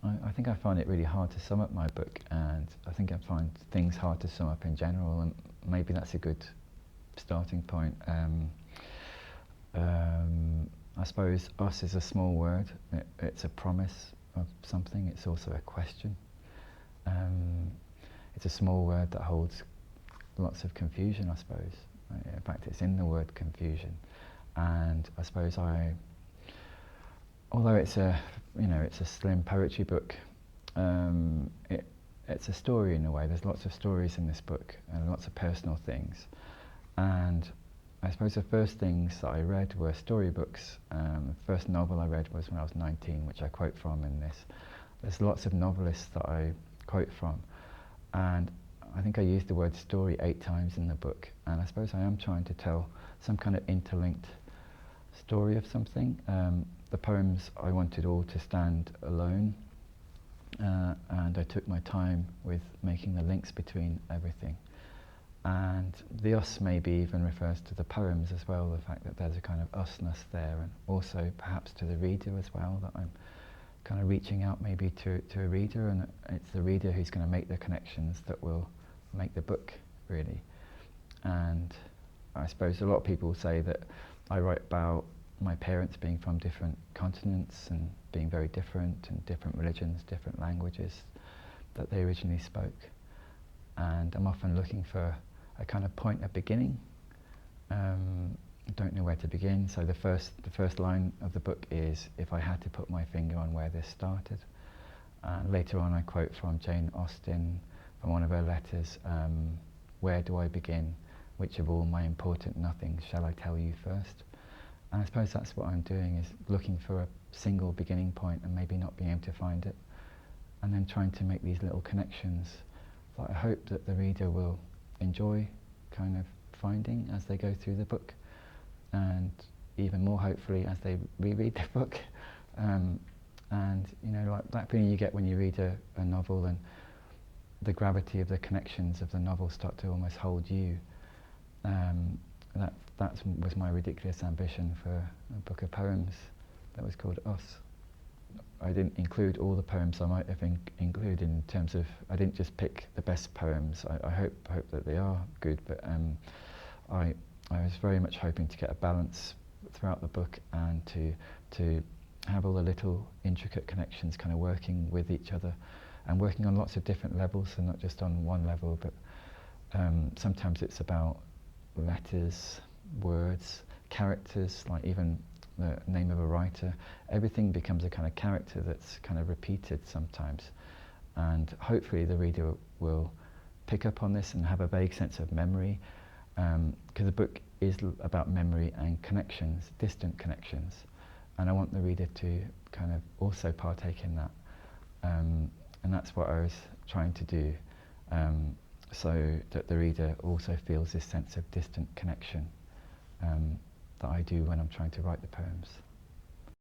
I think I find it really hard to sum up my book, and I think I find things hard to sum up in general, and maybe that's a good starting point. I suppose us is a small word. It's a promise of something. It's also a question. It's a small word that holds lots of confusion, I suppose. In fact, it's in the word confusion. And I suppose although it's a slim poetry book, it's a story in a way. There's lots of stories in this book and lots of personal things. And I suppose the first things that I read were storybooks. The first novel I read was when I was 19, which I quote from in this. There's lots of novelists that I quote from, and I think I used the word story 8 times in the book, and I suppose I am trying to tell some kind of interlinked story of something. The poems, I wanted all to stand alone, and I took my time with making the links between everything. And the us maybe even refers to the poems as well, the fact that there's a kind of usness there, and also perhaps to the reader as well, that I'm kind of reaching out maybe to a reader, and it's the reader who's going to make the connections that will make the book, really. And I suppose a lot of people say that I write about my parents being from different continents and being very different, and different religions, different languages that they originally spoke. And I'm often looking for a kind of point of beginning. I don't know where to begin, so the first line of the book is, if I had to put my finger on where this started. Later on I quote from Jane Austen, from one of her letters, where do I begin? Which of all my important nothings shall I tell you first? And I suppose that's what I'm doing, is looking for a single beginning point and maybe not being able to find it, and then trying to make these little connections that I hope that the reader will enjoy kind of finding as they go through the book, and even more hopefully as they reread the book. And you know, like that feeling you get when you read a novel, and the gravity of the connections of the novel start to almost hold you. That was my ridiculous ambition for a book of poems that was called Us. I didn't include all the poems I might have included, in terms of, I didn't just pick the best poems. I hope that they are good, but I was very much hoping to get a balance throughout the book, and to have all the little intricate connections kind of working with each other, and working on lots of different levels, and not just on one level, but sometimes it's about letters, words, characters, like even the name of a writer. Everything becomes a kind of character that's kind of repeated sometimes, and hopefully the reader will pick up on this and have a vague sense of memory, because the book is about memory and connections, distant connections, and I want the reader to kind of also partake in that, and that's what I was trying to do, so that the reader also feels this sense of distant connection that I do when I'm trying to write the poems.